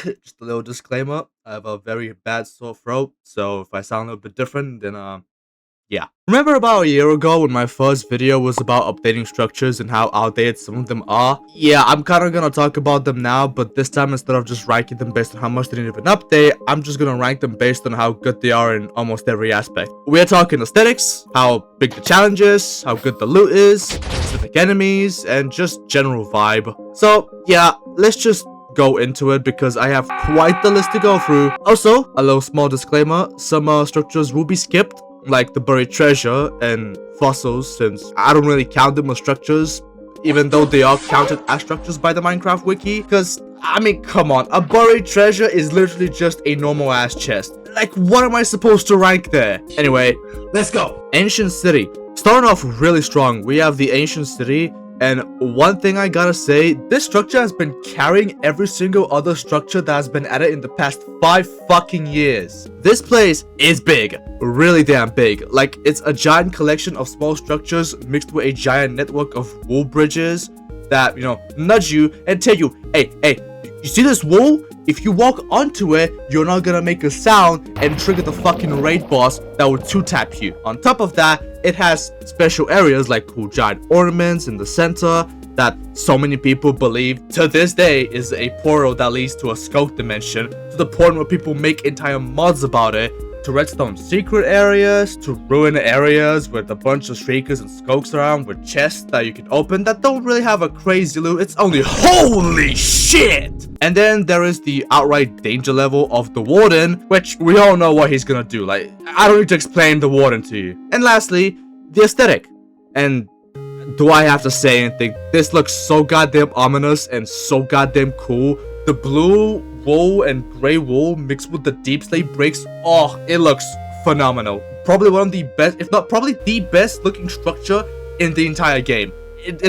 Just a little disclaimer, I have a very bad sore throat, so if I sound a bit different, then yeah. Remember about a year ago when my first video was about updating structures and how outdated some of them are? Yeah, I'm kinda gonna talk about them now, but this time instead of just ranking them based on how much they need of an update, I'm just gonna rank them based on how good they are in almost every aspect. We're talking aesthetics, how big the challenge is, how good the loot is, specific enemies, and just general vibe. So yeah, let's just go into it because I have quite the list to go through. Also, a little small disclaimer, some structures will be skipped, like the buried treasure and fossils, since I don't really count them as structures, even though they are counted as structures by the Minecraft wiki. Because, I mean, come on, a buried treasure is literally just a normal ass chest. Like, what am I supposed to rank there? Anyway, let's go. Ancient City. Starting off really strong, we have the Ancient City. And one thing I gotta say, this structure has been carrying every single other structure that has been added in the past 5 fucking years. This place is big, really damn big. Like, it's a giant collection of small structures mixed with a giant network of wall bridges that, you know, nudge you and tell you, hey, you see this wall? If you walk onto it, you're not gonna make a sound and trigger the fucking raid boss that will 2-tap you. On top of that, it has special areas like cool giant ornaments in the center that so many people believe to this day is a portal that leads to a skulk dimension, to the point where people make entire mods about it, to redstone secret areas, to ruin areas with a bunch of shriekers and skulks around with chests that you can open that don't really have a crazy loot. It's only holy shit! And then there is the outright danger level of the Warden, which we all know what he's gonna do. Like, I don't need to explain the Warden to you. And lastly, the aesthetic. And do I have to say anything? This looks so goddamn ominous and so goddamn cool. The blue wool and gray wool mixed with the deep slate bricks. Oh, it looks phenomenal. Probably one of the best, if not probably the best looking structure in the entire game. It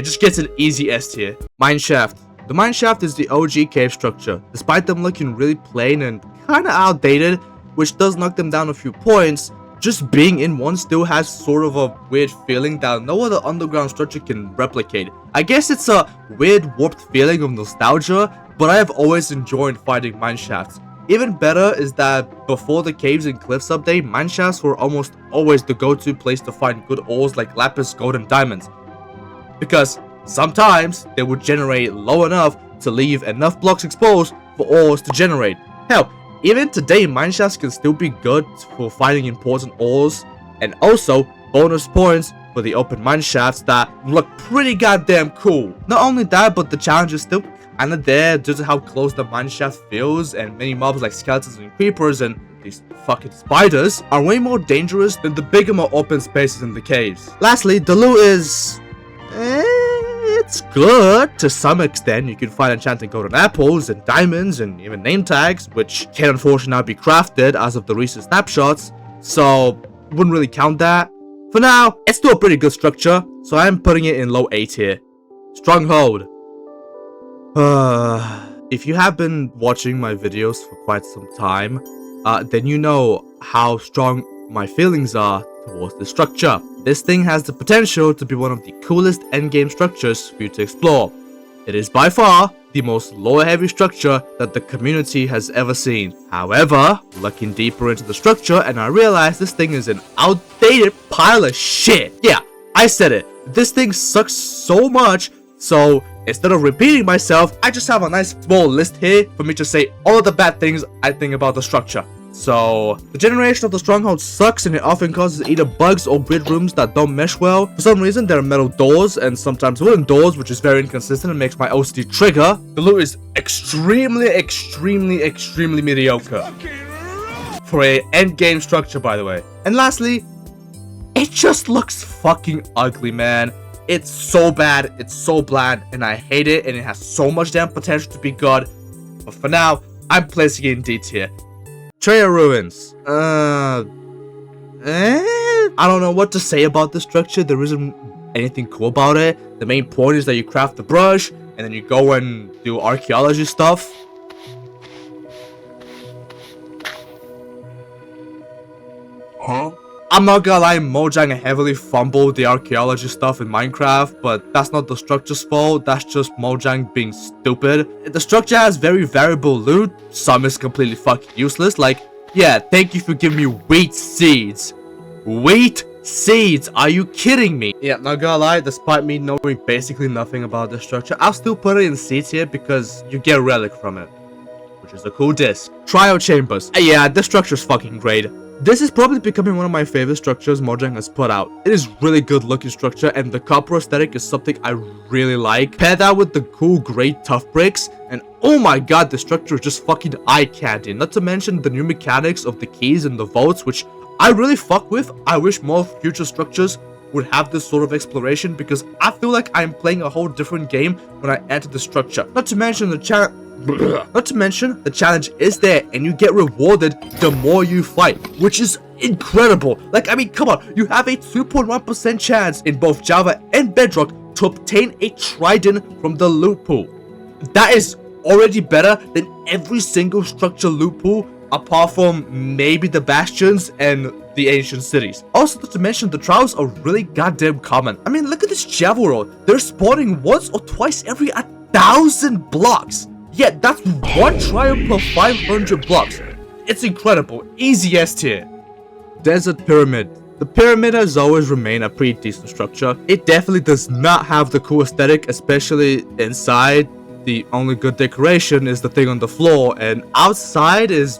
just gets an easy S tier. Mineshaft. The Mineshaft is the OG cave structure. Despite them looking really plain and kinda outdated, which does knock them down a few points, just being in one still has sort of a weird feeling that no other underground structure can replicate. I guess it's a weird warped feeling of nostalgia, but I have always enjoyed fighting mineshafts. Even better is that before the caves and cliffs update, mineshafts were almost always the go-to place to find good ores like lapis, gold, and diamonds. Because sometimes they would generate low enough to leave enough blocks exposed for ores to generate. Hell, even today, mineshafts can still be good for finding important ores, and also bonus points for the open mineshafts that look pretty goddamn cool. Not only that, but the challenge is still kinda there due to how close the mineshaft feels, and many mobs like skeletons and creepers and these fucking spiders are way more dangerous than the bigger, more open spaces in the caves. Lastly, the loot is it's good to some extent. You can find enchanted golden apples and diamonds and even name tags, which can unfortunately now be crafted as of the recent snapshots, so wouldn't really count that. For now, it's still a pretty good structure, so I'm putting it in low A tier. Stronghold. If you have been watching my videos for quite some time, then you know how strong my feelings are towards the structure. This thing has the potential to be one of the coolest endgame structures for you to explore. It is by far the most lore-heavy structure that the community has ever seen. However, looking deeper into the structure, and I realized this thing is an outdated pile of shit. Yeah, I said it. This thing sucks so much, so instead of repeating myself, I just have a nice small list here for me to say all of the bad things I think about the structure. So, the generation of the Stronghold sucks, and it often causes either bugs or weird rooms that don't mesh well. For some reason, there are metal doors and sometimes wooden doors, which is very inconsistent and makes my OCD trigger. The loot is extremely mediocre for a endgame structure, by the way. And lastly, it just looks fucking ugly, man. It's so bad, it's so bland, and I hate it, and it has so much damn potential to be good. But for now, I'm placing it in D tier. Treasure Ruins. I don't know what to say about the structure. There isn't anything cool about it. The main point is that you craft the brush, and then you go and do archaeology stuff. Huh? I'm not gonna lie, Mojang heavily fumbled the archaeology stuff in Minecraft, but that's not the structure's fault, that's just Mojang being stupid. The structure has very variable loot, some is completely fucking useless, like, yeah, thank you for giving me wheat seeds. Wheat seeds, are you kidding me? Yeah, not gonna lie, despite me knowing basically nothing about the structure, I'll still put it in seeds here because you get relic from it, which is a cool disc. Trial chambers. Yeah, this structure's fucking great. This is probably becoming one of my favorite structures Mojang has put out. It is really good looking structure and the copper aesthetic is something I really like. Pair that with the cool gray tough bricks and oh my god, the structure is just fucking eye candy. Not to mention the new mechanics of the keys and the votes, which I really fuck with. I wish more future structures would have this sort of exploration because I feel like I'm playing a whole different game when I enter the structure. Not to mention the challenge is there and you get rewarded the more you fight, which is incredible. Like, I mean, come on, you have a 2.1% chance in both Java and Bedrock to obtain a trident from the loot pool. That is already better than every single structure loot pool apart from maybe the Bastions and the ancient cities. Also, not to mention, the trials are really goddamn common. I mean, look at this Java world. They're spawning once or twice every 1,000 blocks. Yeah, that's one trial per 500 blocks. It's incredible. Easy S tier. Desert Pyramid. The pyramid has always remained a pretty decent structure. It definitely does not have the cool aesthetic, especially inside. The only good decoration is the thing on the floor, and outside is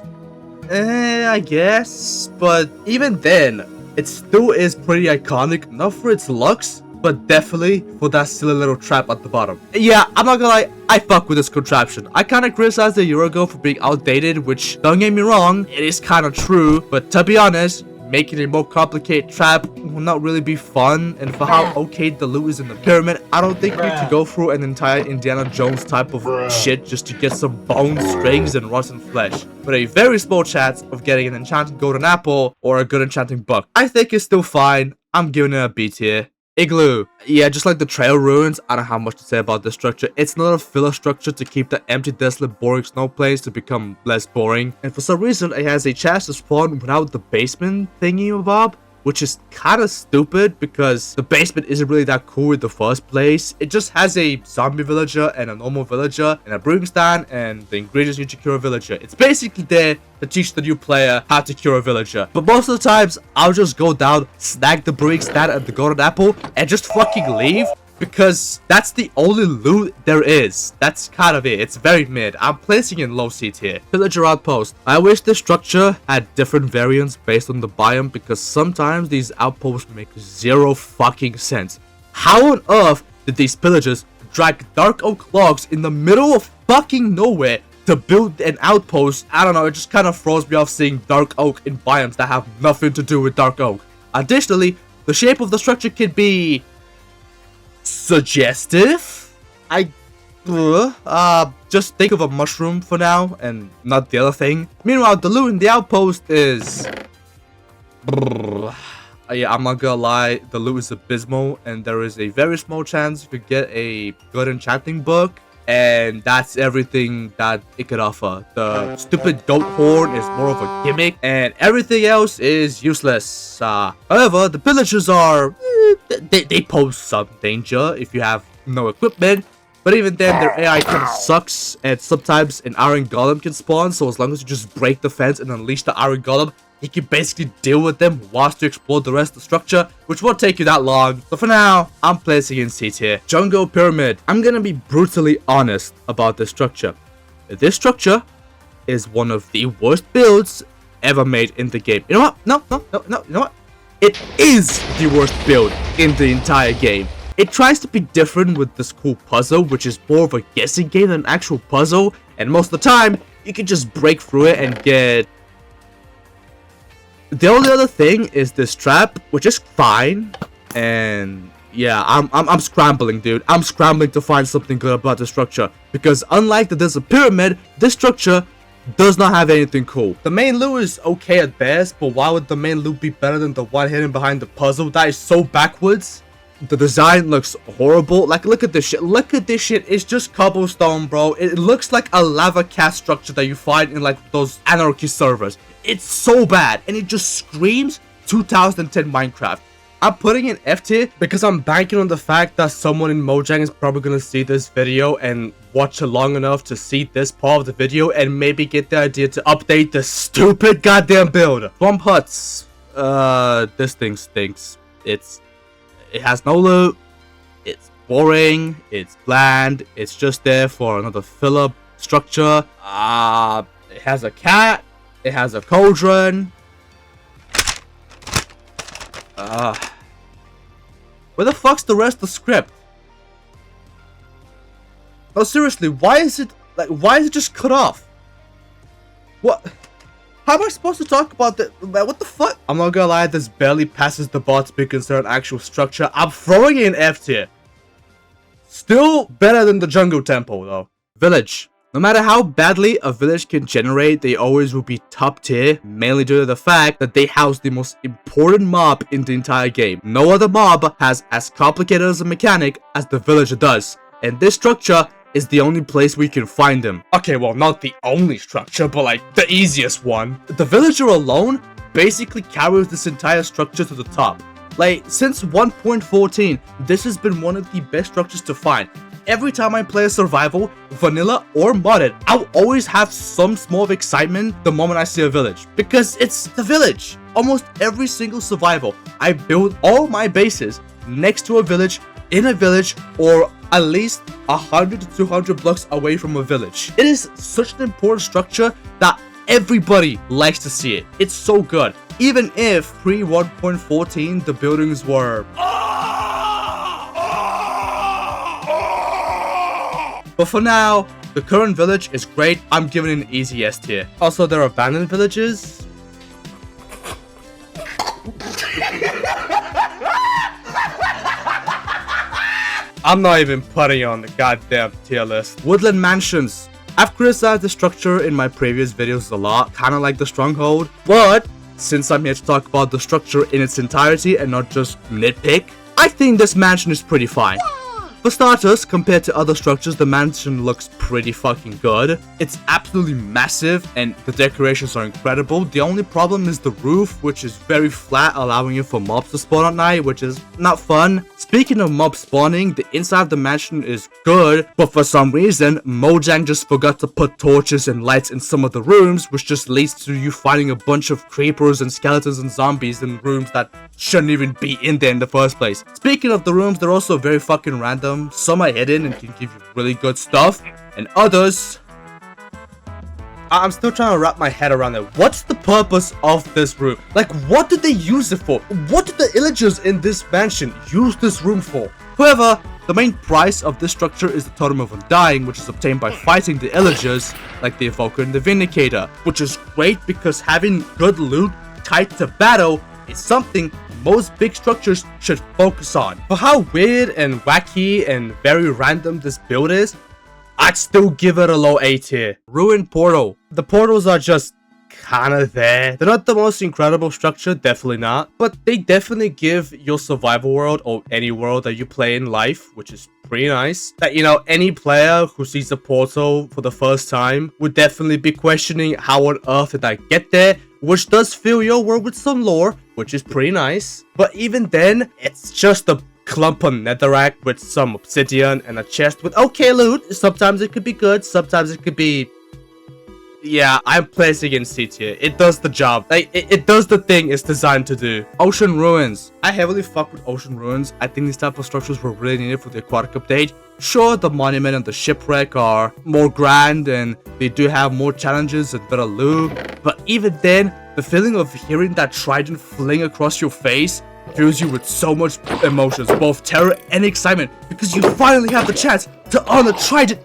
I guess, but even then, it still is pretty iconic, not for its looks, but definitely for that silly little trap at the bottom. Yeah, I'm not gonna lie, I fuck with this contraption. I kinda criticized a year ago for being outdated, which, don't get me wrong, it is kinda true, but to be honest, making a more complicated trap will not really be fun, and for how okay the loot is in the pyramid, I don't think we need to go through an entire Indiana Jones type of shit just to get some bone strings and rotten flesh, but a very small chance of getting an enchanted golden apple or a good enchanting book. I think it's still fine. I'm giving it a B tier. Igloo. Yeah, just like the trail ruins, I don't have much to say about this structure. It's not a filler structure to keep the empty, desolate, boring snow plains to become less boring. And for some reason, it has a chance to spawn without the basement thingy-mabob, which is kind of stupid because the basement isn't really that cool in the first place. It just has a zombie villager and a normal villager and a brewing stand and the ingredients you need to cure a villager. It's basically there to teach the new player how to cure a villager. But most of the times, I'll just go down, snag the brewing stand and the golden apple and just fucking leave. Because that's the only loot there is. That's kind of it. It's very mid. I'm placing in low C tier. Pillager outpost. I wish this structure had different variants based on the biome because sometimes these outposts make zero fucking sense. How on earth did these pillagers drag dark oak logs in the middle of fucking nowhere to build an outpost? I don't know. It just kind of throws me off seeing dark oak in biomes that have nothing to do with dark oak. Additionally, the shape of the structure could be suggestive. Just think of a mushroom for now and not the other thing. Meanwhile, the loot in the outpost is yeah, I'm not gonna lie, the loot is abysmal and there is a very small chance you could get a good enchanting book, and that's everything that it could offer. The stupid goat horn is more of a gimmick and everything else is useless. However, the pillagers are they pose some danger if you have no equipment, but even then their AI kind of sucks and sometimes an iron golem can spawn, so as long as you just break the fence and unleash the iron golem, you can basically deal with them whilst you explore the rest of the structure, which won't take you that long. So for now, I'm placing in C tier. Jungle Pyramid. I'm gonna be brutally honest about this structure. This structure is one of the worst builds ever made in the game. You know what? No, you know what? It is the worst build in the entire game. It tries to be different with this cool puzzle, which is more of a guessing game than an actual puzzle, and most of the time, you can just break through it and get... The only other thing is this trap, which is fine, and yeah, I'm scrambling, dude. I'm scrambling to find something good about the structure, because unlike the Desert Pyramid, this structure does not have anything cool. The main loot is okay at best, but why would the main loot be better than the one hidden behind the puzzle? That is so backwards. The design looks horrible. Like, look at this shit. Look at this shit. It's just cobblestone, bro. It looks like a lava cat structure that you find in like those anarchy servers. It's so bad, and it just screams 2010 Minecraft. I'm putting in F tier because I'm banking on the fact that someone in Mojang is probably going to see this video and watch it long enough to see this part of the video and maybe get the idea to update the stupid goddamn build. Swamp huts. This thing stinks. It has no loot. It's boring. It's bland. It's just there for another filler structure. It has a cat. It has a cauldron. Where the fuck's the rest of the script? No, seriously, why is it just cut off? What? How am I supposed to talk about that? What the fuck? I'm not gonna lie, this barely passes the bar to be considered actual structure. I'm throwing it in F tier. Still better than the jungle temple though. Village. No matter how badly a village can generate, they always will be top tier, mainly due to the fact that they house the most important mob in the entire game. No other mob has as complicated as a mechanic as the villager does, and this structure is the only place we can find them. Okay, well, not the only structure, but like the easiest one. The villager alone basically carries this entire structure to the top. Like, since 1.14, this has been one of the best structures to find. Every time I play a survival, vanilla or modded, I'll always have some small excitement the moment I see a village. Because it's the village. Almost every single survival, I build all my bases next to a village, in a village, or at least 100 to 200 blocks away from a village. It is such an important structure that everybody likes to see it. It's so good. Even if pre 1.14 the buildings were... But for now, the current village is great. I'm giving it an easy S tier. Also, there are abandoned villages. I'm not even putting it on the goddamn tier list. Woodland mansions. I've criticized the structure in my previous videos a lot, kind of like the Stronghold. But since I'm here to talk about the structure in its entirety and not just nitpick, I think this mansion is pretty fine. For starters, compared to other structures, the mansion looks pretty fucking good. It's absolutely massive and the decorations are incredible. The only problem is the roof, which is very flat, allowing you for mobs to spawn at night, which is not fun. Speaking of mob spawning, the inside of the mansion is good, but for some reason, Mojang just forgot to put torches and lights in some of the rooms, which just leads to you finding a bunch of creepers and skeletons and zombies in rooms that shouldn't even be in there in the first place. Speaking of the rooms, they're also very fucking random. Some are hidden and can give you really good stuff, and others... I'm still trying to wrap my head around it. What's the purpose of this room? Like, what did they use it for? What did the villagers in this mansion use this room for? However, the main price of this structure is the Totem of Undying, which is obtained by fighting the villagers, like the Evoker and the Vindicator, which is great because having good loot tied to battle is something most big structures should focus on. For how weird and wacky and very random this build is, I'd still give it a low A tier. Ruined Portal. The portals are just kinda there. They're not the most incredible structure, definitely not, but they definitely give your survival world or any world that you play in life, which is pretty nice. That, you know, any player who sees a portal for the first time would definitely be questioning how on earth did I get there, which does fill your world with some lore, which is pretty nice. But even then, it's just a clump of netherrack with some obsidian and a chest with okay loot. Sometimes it could be good, sometimes it could be... Yeah, I'm placing in C tier. It does the job. Like, it does the thing it's designed to do. Ocean Ruins. I heavily fuck with Ocean Ruins. I think these type of structures were really needed for the aquatic update. Sure, the monument and the shipwreck are more grand and they do have more challenges and better loot. But even then, the feeling of hearing that trident fling across your face fills you with so much emotions, both terror and excitement, because you finally have the chance to honor trident.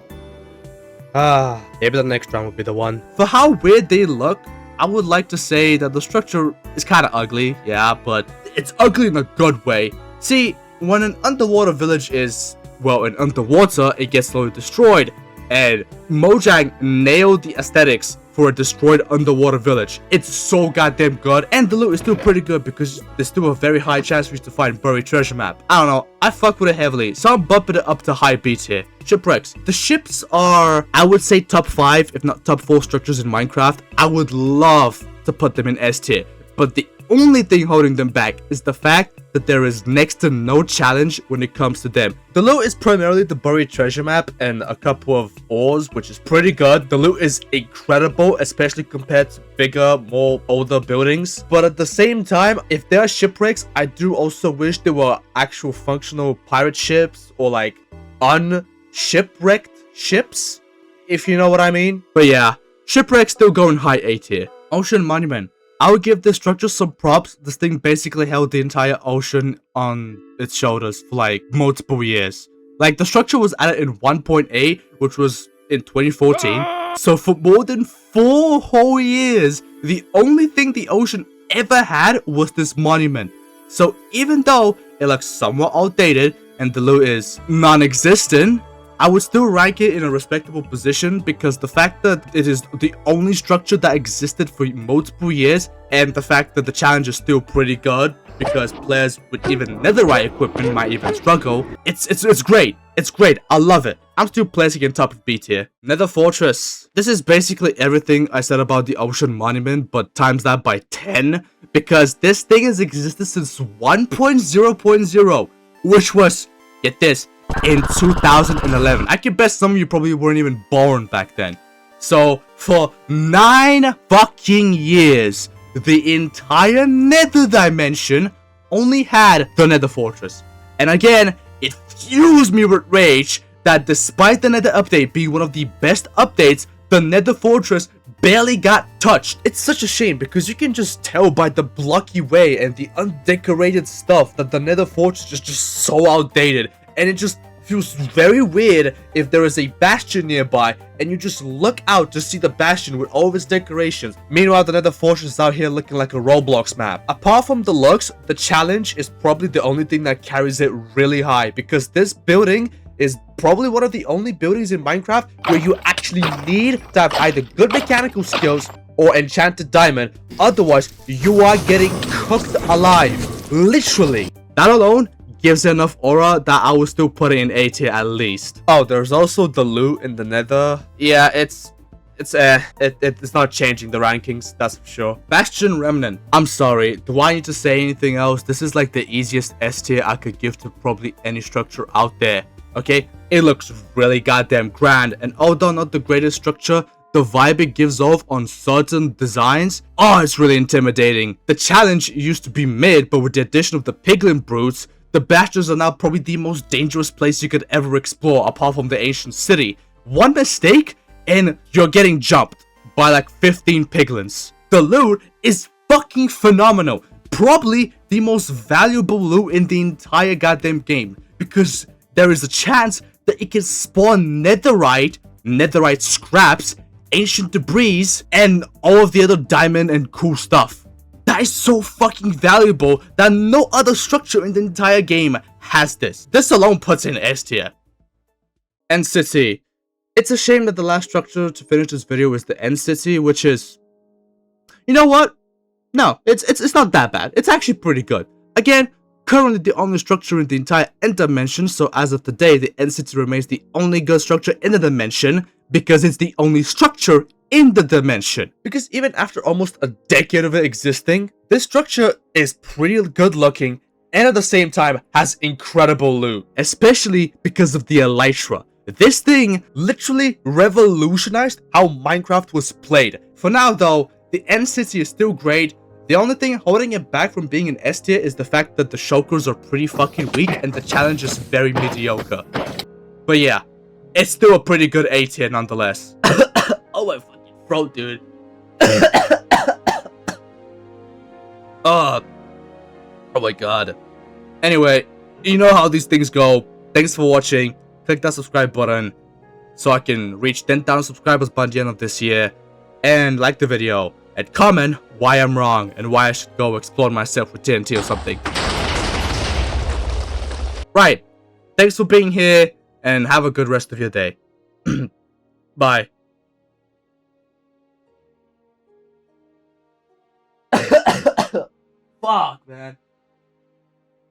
Maybe the next round will be the one. For how weird they look, I would like to say that the structure is kind of ugly, yeah, but it's ugly in a good way. See, when an underwater village is, well, in underwater, it gets slowly destroyed, and Mojang nailed the aesthetics for a destroyed underwater village. It's so goddamn good, and the loot is still pretty good because there's still a very high chance for you to find buried treasure map. I don't know, I fuck with it heavily, so I'm bumping it up to high B tier. Shipwrecks. The ships are, I would say, top 5, if not top 4 structures in Minecraft. I would love to put them in S tier, but the only thing holding them back is the fact that there is next to no challenge when it comes to them. The loot is primarily the buried treasure map and a couple of ores, which is pretty good. The loot is incredible, especially compared to bigger, more older buildings. But at the same time, if there are shipwrecks, I do also wish there were actual functional pirate ships or like unshipwrecked ships, if you know what I mean. But yeah, Shipwreck still going high A tier. Ocean Monument. I would give this structure some props. This thing basically held the entire ocean on its shoulders for like multiple years. Like the structure was added in 1.8, which was in 2014. So for more than 4 whole years, the only thing the ocean ever had was this monument. So even though it looks somewhat outdated and the loot is non-existent, I would still rank it in a respectable position because the fact that it is the only structure that existed for multiple years and the fact that the challenge is still pretty good because players with even netherite equipment might even struggle. It's great. It's great. I love it. I'm still placing in top of B tier. Nether Fortress. This is basically everything I said about the Ocean Monument, but times that by 10 because this thing has existed since 1.0.0, which was, get this, in 2011. I can bet some of you probably weren't even born back then. So for 9 fucking years, the entire Nether dimension only had the Nether Fortress. And again, it fused me with rage that despite the Nether update being one of the best updates, the Nether Fortress barely got touched. It's such a shame because you can just tell by the blocky way and the undecorated stuff that the Nether Fortress is just so outdated. And it just feels very weird if there is a Bastion nearby and you just look out to see the Bastion with all of its decorations. Meanwhile, the Nether Fortress is out here looking like a Roblox map. Apart from the looks, the challenge is probably the only thing that carries it really high because this building is probably one of the only buildings in Minecraft where you actually need to have either good mechanical skills or enchanted diamond. Otherwise, you are getting cooked alive. Literally. That alone gives it enough aura that I will still put it in A tier at least. Oh, there's also the loot in the Nether. Yeah, it's not changing the rankings, that's for sure. Bastion Remnant. I'm sorry, do I need to say anything else? This is like the easiest S tier I could give to probably any structure out there. Okay, it looks really goddamn grand, and although not the greatest structure, the vibe it gives off on certain designs, oh, it's really intimidating. The challenge used to be mid, but with the addition of the piglin brutes, the Bastions are now probably the most dangerous place you could ever explore apart from the ancient city. One mistake and you're getting jumped by like 15 piglins. The loot is fucking phenomenal. Probably the most valuable loot in the entire goddamn game because there is a chance that it can spawn netherite scraps, ancient debris, and all of the other diamond and cool stuff. That is so fucking valuable that no other structure in the entire game has this. This alone puts in S tier. End City. It's a shame that the last structure to finish this video is the End City, which is... You know what? No, it's not that bad. It's actually pretty good. Again, currently the only structure in the entire End Dimension, so as of today, the End City remains the only good structure in the dimension because it's the only structure in the dimension. Because even after almost a decade of it existing, this structure is pretty good looking and at the same time has incredible loot, especially because of the elytra. This thing literally revolutionized how Minecraft was played. For now though, the End City is still great. The only thing holding it back from being an S tier is the fact that the shulkers are pretty fucking weak and the challenge is very mediocre. But yeah, it's still a pretty good A tier nonetheless. Oh my fucking throat, dude. Oh my god. Anyway, you know how these things go. Thanks for watching. Click that subscribe button so I can reach 10,000 subscribers by the end of this year. And like the video. And comment why I'm wrong and why I should go explore myself with TNT or something. Right. Thanks for being here and have a good rest of your day. Bye. Fuck, man.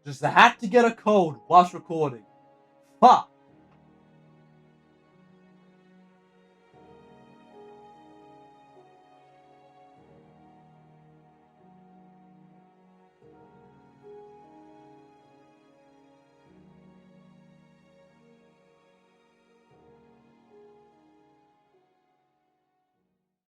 Just had to get a code whilst recording. Fuck.